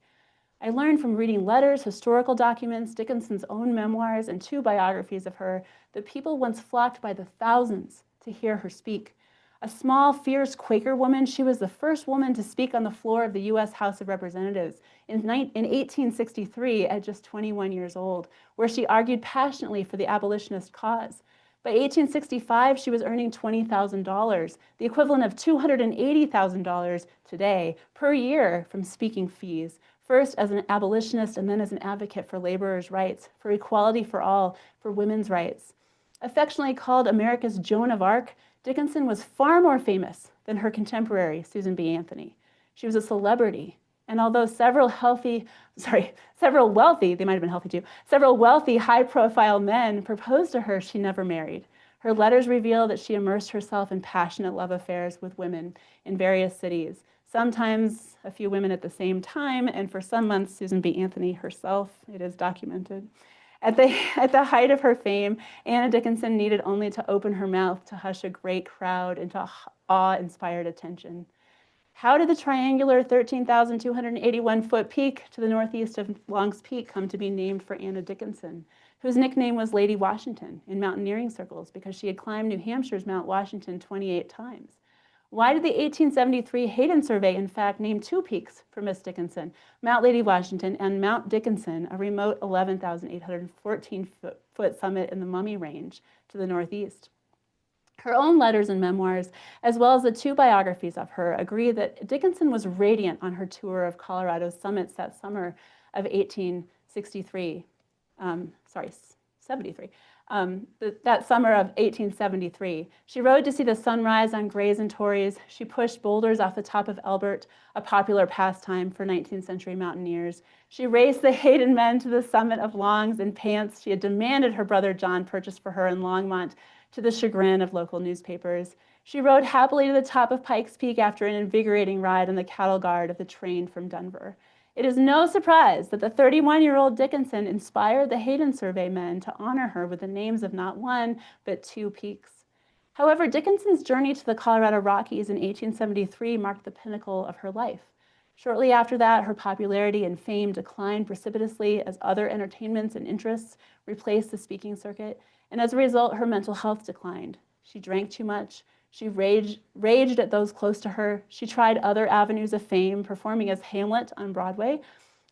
I learned from reading letters, historical documents, Dickinson's own memoirs, and 2 biographies of her that people once flocked by the thousands to hear her speak. A small, fierce Quaker woman, she was the first woman to speak on the floor of the U.S. House of Representatives in 1863 at just 21 years old, where she argued passionately for the abolitionist cause. By 1865, she was earning $20,000, the equivalent of $280,000 today per year from speaking fees, first as an abolitionist and then as an advocate for laborers' rights, for equality for all, for women's rights. Affectionately called America's Joan of Arc, Dickinson was far more famous than her contemporary, Susan B. Anthony. She was a celebrity, and although several wealthy, they might have been healthy too, several wealthy, high-profile men proposed to her, she never married. Her letters reveal that she immersed herself in passionate love affairs with women in various cities, sometimes a few women at the same time, and for some months, Susan B. Anthony herself, it is documented. At the height of her fame, Anna Dickinson needed only to open her mouth to hush a great crowd into awe-inspired attention. How did the triangular 13,281-foot peak to the northeast of Long's Peak come to be named for Anna Dickinson, whose nickname was Lady Washington in mountaineering circles because she had climbed New Hampshire's Mount Washington 28 times? Why did the 1873 Hayden Survey, in fact, name 2 peaks for Miss Dickinson, Mount Lady Washington and Mount Dickinson, a remote 11,814-foot summit in the Mummy Range to the northeast? Her own letters and memoirs, as well as the 2 biographies of her, agree that Dickinson was radiant on her tour of Colorado's summits that summer of 73. That summer of 1873. She rode to see the sunrise on Grays and Torreys. She pushed boulders off the top of Elbert, a popular pastime for 19th century mountaineers. She raced the Hayden men to the summit of Long's in pants she had demanded her brother John purchase for her in Longmont, to the chagrin of local newspapers. She rode happily to the top of Pikes Peak after an invigorating ride on the cattle guard of the train from Denver. It is no surprise that the 31-year-old Dickinson inspired the Hayden Survey men to honor her with the names of not 1, but 2 peaks. However, Dickinson's journey to the Colorado Rockies in 1873 marked the pinnacle of her life. Shortly after that, her popularity and fame declined precipitously as other entertainments and interests replaced the speaking circuit, and as a result, her mental health declined. She drank too much. She raged at those close to her. She tried other avenues of fame, performing as Hamlet on Broadway,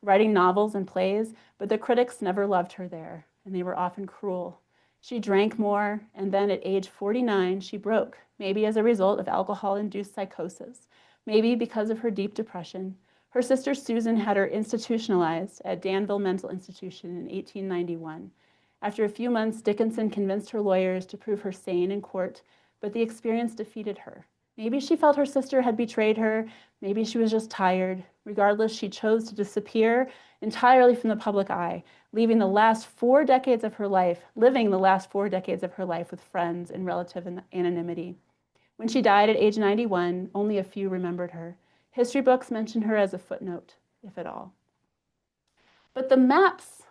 writing novels and plays, but the critics never loved her there, and they were often cruel. She drank more, and then at age 49, she broke, maybe as a result of alcohol-induced psychosis, maybe because of her deep depression. Her sister Susan had her institutionalized at Danville Mental Institution in 1891. After a few months, Dickinson convinced her lawyers to prove her sane in court, but the experience defeated her. Maybe she felt her sister had betrayed her. Maybe she was just tired. Regardless, she chose to disappear entirely from the public eye, living the last 4 decades of her life with friends and relative anonymity. When she died at age 91, only a few remembered her. History books mention her as a footnote, if at all. But the maps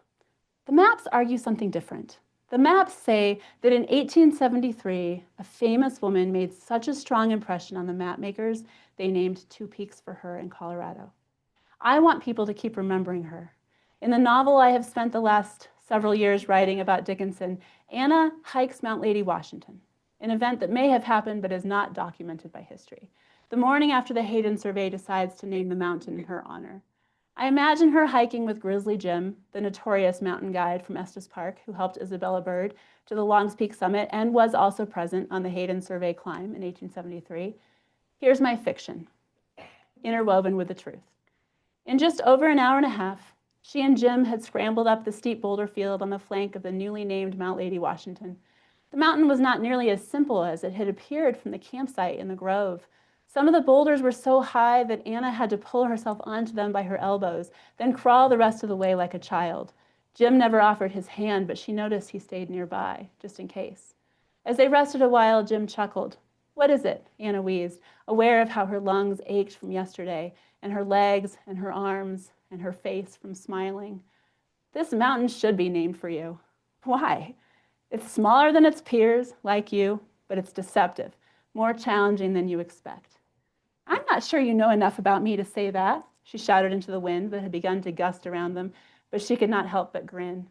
argue something different. The maps say that in 1873, a famous woman made such a strong impression on the map makers, they named 2 peaks for her in Colorado. I want people to keep remembering her. In the novel I have spent the last several years writing about Dickinson, Anna hikes Mount Lady Washington, an event that may have happened but is not documented by history. The morning after the Hayden survey decides to name the mountain in her honor. I imagine her hiking with Grizzly Jim, the notorious mountain guide from Estes Park who helped Isabella Bird to the Longs Peak summit and was also present on the Hayden survey climb in 1873. Here's my fiction, interwoven with the truth. In just over an hour and a half, she and Jim had scrambled up the steep boulder field on the flank of the newly named Mount Lady Washington. The mountain was not nearly as simple as it had appeared from the campsite in the grove. Some of the boulders were so high that Anna had to pull herself onto them by her elbows, then crawl the rest of the way like a child. Jim never offered his hand, but she noticed he stayed nearby, just in case. As they rested a while, Jim chuckled. "What is it?" Anna wheezed, aware of how her lungs ached from yesterday, and her legs and her arms and her face from smiling. "This mountain should be named for you." "Why?" "It's smaller than its peers, like you, but it's deceptive, more challenging than you expect." "I'm not sure you know enough about me to say that," she shouted into the wind that had begun to gust around them, but she could not help but grin.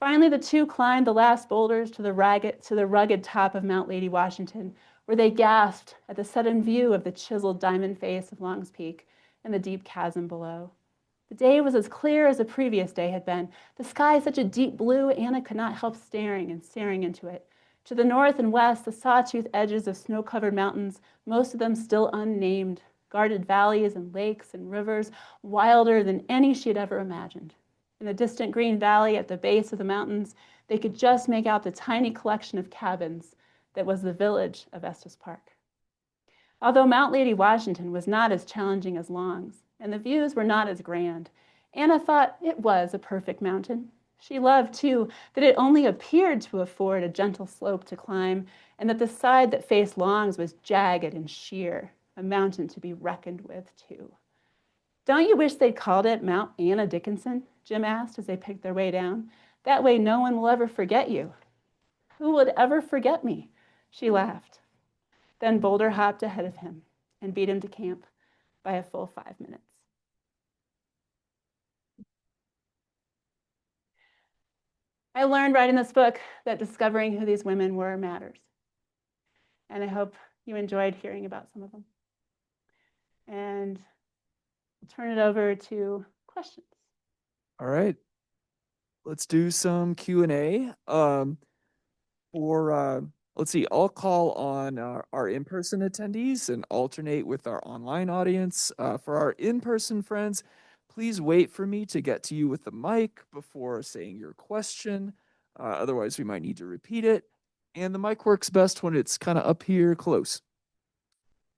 Finally, the 2 climbed the last boulders to the rugged top of Mount Lady Washington, where they gasped at the sudden view of the chiseled diamond face of Longs Peak and the deep chasm below. The day was as clear as the previous day had been, the sky such a deep blue Anna could not help staring into it. To the north and west, the sawtooth edges of snow-covered mountains, most of them still unnamed, guarded valleys and lakes and rivers, wilder than any she had ever imagined. In the distant green valley at the base of the mountains, they could just make out the tiny collection of cabins that was the village of Estes Park. Although Mount Lady Washington was not as challenging as Longs, and the views were not as grand, Anna thought it was a perfect mountain. She loved, too, that it only appeared to afford a gentle slope to climb, and that the side that faced Longs was jagged and sheer, a mountain to be reckoned with, too. "Don't you wish they'd called it Mount Anna Dickinson?" Jim asked as they picked their way down. "That way no one will ever forget you." "Who would ever forget me?" She laughed, then boulder hopped ahead of him and beat him to camp by a full 5 minutes. I learned writing this book that discovering who these women were matters. And I hope you enjoyed hearing about some of them. And I'll turn it over to questions. All right. Let's do some Q&A. Let's see, I'll call on our in-person attendees and alternate with our online audience. For our in-person friends, please wait for me to get to you with the mic before saying your question. Otherwise, we might need to repeat it. And the mic works best when it's kind of up here close.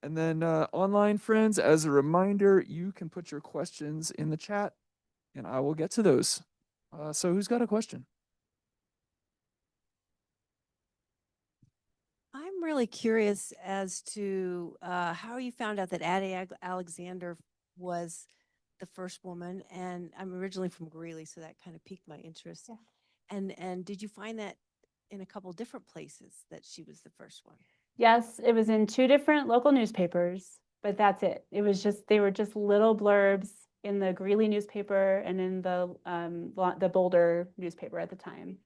And then online friends, as a reminder, you can put your questions in the chat and I will get to those. So who's got a question? I'm really curious as to how you found out that Addie Alexander was the first woman, and I'm originally from Greeley, so that kind of piqued my interest. Yeah. And did you find that in a couple different places that she was the first one? Yes, it was in 2 different local newspapers, but that's it. They were just little blurbs in the Greeley newspaper and in the Boulder newspaper at the time.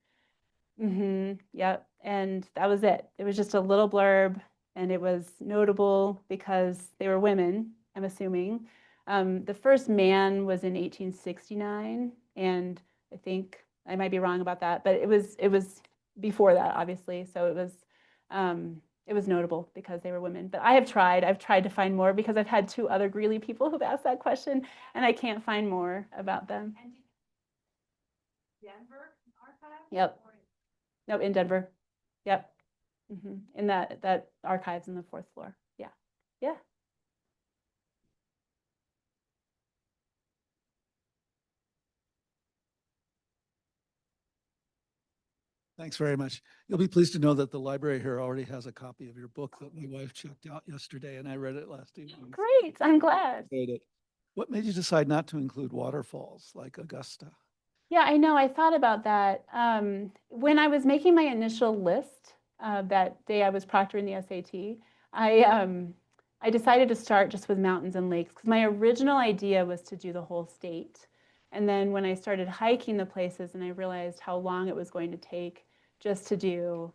Yep. And that was it. It was just a little blurb, and it was notable because they were women, I'm assuming. The first man was in 1869, and I think I might be wrong about that, but it was before that, obviously. So it was notable because they were women. But I've tried to find more because I've had two other Greeley people who've asked that question, and I can't find more about them. Denver archive? Yep. Nope, in Denver. Yep. In that archives in the fourth floor. Yeah. Yeah. Thanks very much. You'll be pleased to know that the library here already has a copy of your book that my wife checked out yesterday, and I read it last evening. Great. I'm glad. What made you decide not to include waterfalls like Augusta? Yeah, I know. I thought about that. When I was making my initial list that day I was proctoring the SAT, I decided to start just with mountains and lakes because my original idea was to do the whole state. And then when I started hiking the places and I realized how long it was going to take just to do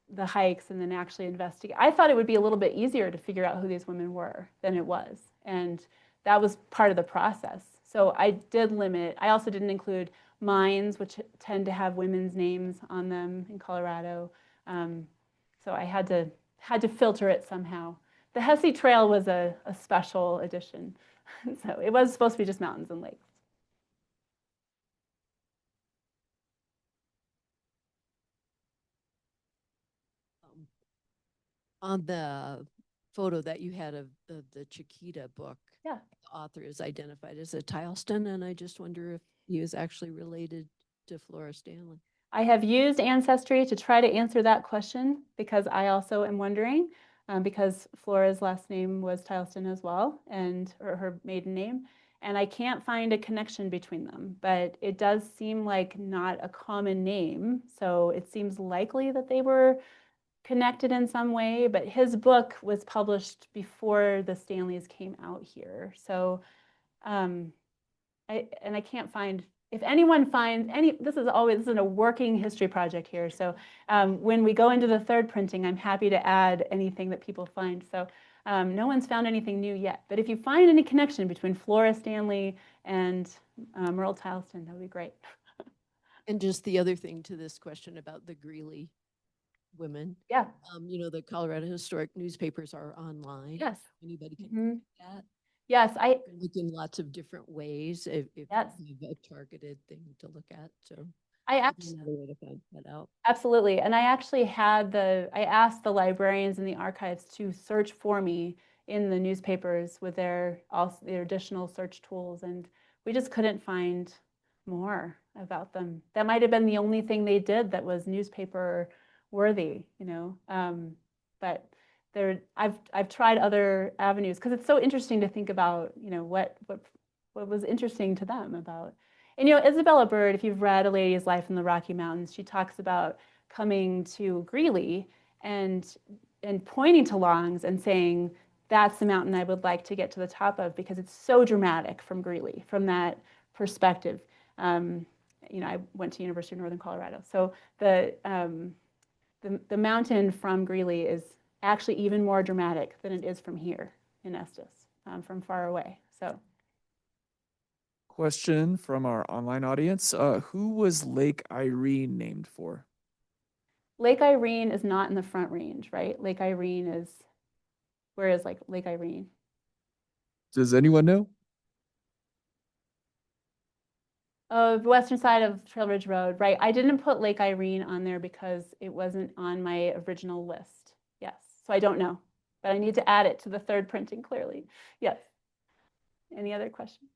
the hikes and then actually investigate, I thought it would be a little bit easier to figure out who these women were than it was. And that was part of the process. So I did limit. I also didn't include mines, which tend to have women's names on them in Colorado. So I had to filter it somehow. The Hesse Trail was a special edition. So it was supposed to be just mountains and lakes. On the photo that you had of the Chiquita book, Yeah. the author is identified as a Tileston, and I just wonder if he is actually related to Flora Stanley. I have used Ancestry to try to answer that question because I also am wondering, because Flora's last name was Tileston as well, and or her maiden name, and I can't find a connection between them. But it does seem like not a common name, so it seems likely that they were connected in some way. But his book was published before the Stanleys came out here, so I can't find, if anyone finds any, this is a working history project here. So when we go into the third printing, I'm happy to add anything that people find. So no one's found anything new yet. But if you find any connection between Flora Stanley and Merle Tileston, that would be great. And just the other thing to this question about the Greeley women. Yeah. The Colorado Historic newspapers are online. Yes. Anybody can Mhm. look at that. Yes, You can look in lots of different ways if Yes. you have a targeted thing to look at. So I that's actually, another way to find that out. absolutely. And I actually I asked the librarians in the archives to search for me in the newspapers with their additional search tools, and we just couldn't find more about them. That might have been the only thing they did that was newspaper worthy, but I've tried other avenues because it's so interesting to think about, what was interesting to them about. And Isabella Bird, if you've read A Lady's Life in the Rocky Mountains, she talks about coming to Greeley and pointing to Longs and saying, that's the mountain I would like to get to the top of because it's so dramatic from Greeley, from that perspective. I went to University of Northern Colorado. So the mountain from Greeley is actually even more dramatic than it is from here in Estes, from far away. So. Question from our online audience. Who was Lake Irene named for? Lake Irene is not in the Front Range, right? Lake Irene is, where is Lake Irene? Does anyone know? Oh, the western side of Trail Ridge Road, right? I didn't put Lake Irene on there because it wasn't on my original list. Yes, so I don't know, but I need to add it to the third printing clearly. Yes. Any other questions?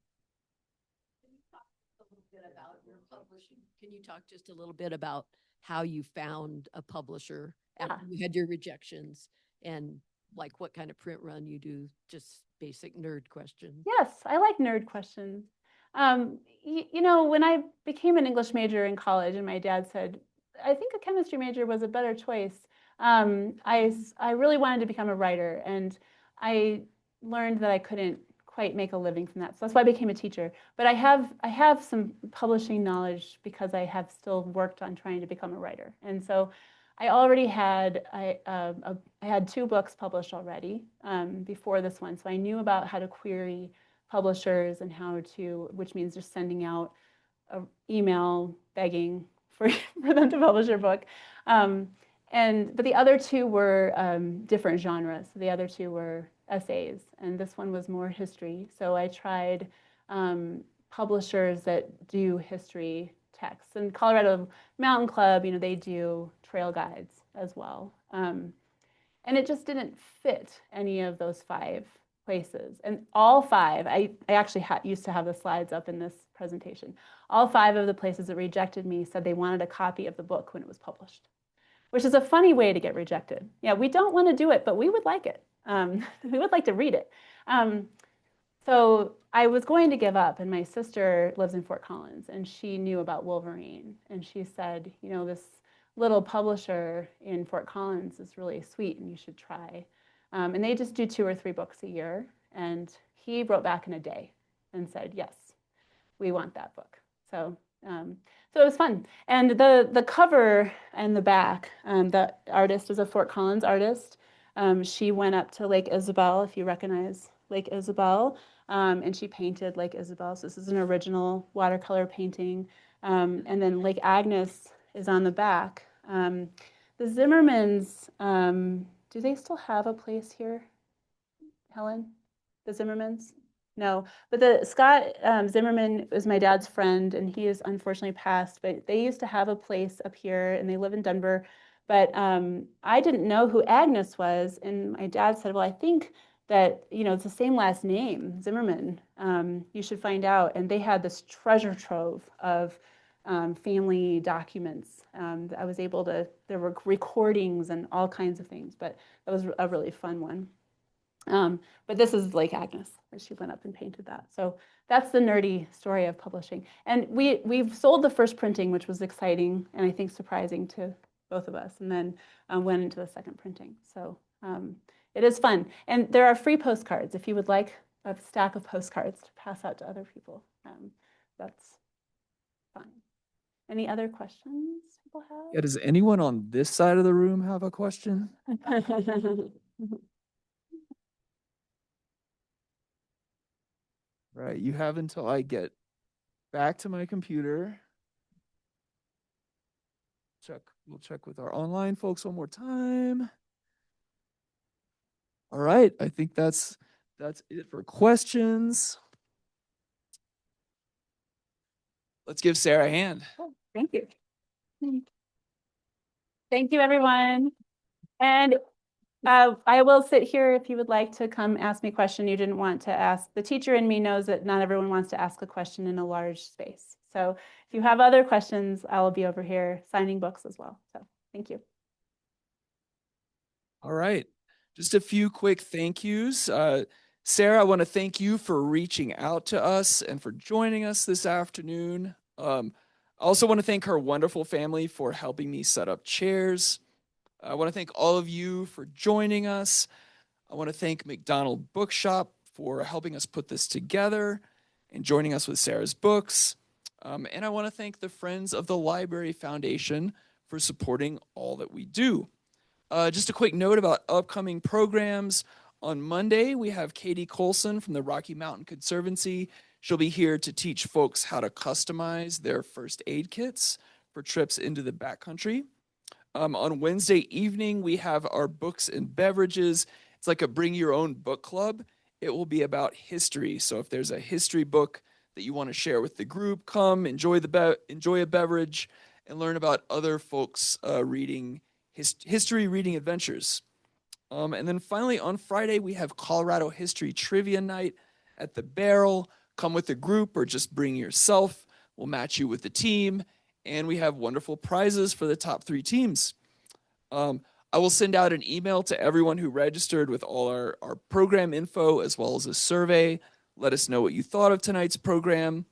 Can you talk just a little bit about how you found a publisher after Yeah. you had your rejections and like what kind of print run you do? Just basic nerd questions. Yes, I like nerd questions. When I became an English major in college and my dad said, I think a chemistry major was a better choice, I really wanted to become a writer, and I learned that I couldn't quite make a living from that. So that's why I became a teacher. But I have some publishing knowledge because I have still worked on trying to become a writer. And so I already had I had 2 books published already before this one. So I knew about how to query publishers and which means just sending out an email begging for, for them to publish your book. But the other two were different genres. The other two were essays, and this one was more history. So I tried publishers that do history texts. And Colorado Mountain Club, they do trail guides as well. And it just didn't fit any of those 5 places. And all 5, I actually used to have the slides up in this presentation. All 5 of the places that rejected me said they wanted a copy of the book when it was published, which is a funny way to get rejected. Yeah, we don't want to do it, but we would like it. We would like to read it. So I was going to give up, and my sister lives in Fort Collins, and she knew about Wolverine. And she said, this little publisher in Fort Collins is really sweet, and you should try. And they just do 2 or 3 books a year. And he wrote back in a day and said, yes, we want that book. So it was fun. And the cover and the back, the artist is a Fort Collins artist. She went up to Lake Isabel, if you recognize Lake Isabel, and she painted Lake Isabel. So this is an original watercolor painting. And then Lake Agnes is on the back. The Zimmermans, do they still have a place here, Helen? The Zimmermans? No, but the Scott Zimmerman is my dad's friend, and he is unfortunately passed, but they used to have a place up here, and they live in Denver. But I didn't know who Agnes was, and my dad said, well, I think that, it's the same last name, Zimmerman. You should find out. And they had this treasure trove of family documents. I was able to, there were recordings and all kinds of things, but that was a really fun one. But this is Lake Agnes, where she went up and painted that. So that's the nerdy story of publishing. And we've sold the first printing, which was exciting and I think surprising to both of us, and then went into the second printing. So it is fun. And there are free postcards if you would like a stack of postcards to pass out to other people. That's fine. Any other questions people have? Yeah, does anyone on this side of the room have a question? Right, you have until I back to my computer. We'll check with our online folks one more time. All right, I think that's it for questions. Let's give Sarah a hand. Oh, thank you. Thank you, everyone. And I will sit here if you would like to come ask me a question you didn't want to ask. The teacher in me knows that not everyone wants to ask a question in a large space. So if you have other questions, I will be over here signing books as well. So thank you. All right, just a few quick thank yous. Sarah, I want to thank you for reaching out to us and for joining us this afternoon. I also want to thank her wonderful family for helping me set up chairs. I want to thank all of you for joining us. I want to thank McDonald Bookshop for helping us put this together and joining us with Sarah's books. And I want to thank the Friends of the Library Foundation for supporting all that we do. Just a quick note about upcoming programs. On Monday, we have Katie Colson from the Rocky Mountain Conservancy. She'll be here to teach folks how to customize their first aid kits for trips into the backcountry. On Wednesday evening, we have our books and beverages. It's like a bring your own book club. It will be about history. So if there's a history book that you want to share with the group, come enjoy a beverage and learn about other folks reading history reading adventures. And then finally on Friday, we have Colorado History Trivia Night at the Barrel. Come with a group or just bring yourself. We'll match you with the team. And we have wonderful prizes for the top 3 teams. I will send out an email to everyone who registered with all our program info as well as a survey. Let us know what you thought of tonight's program.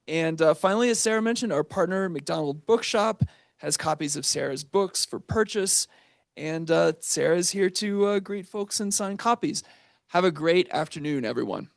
And finally, as Sarah mentioned, our partner, McDonald Bookshop, has copies of Sarah's books for purchase. And Sarah's here to greet folks and sign copies. Have a great afternoon, everyone.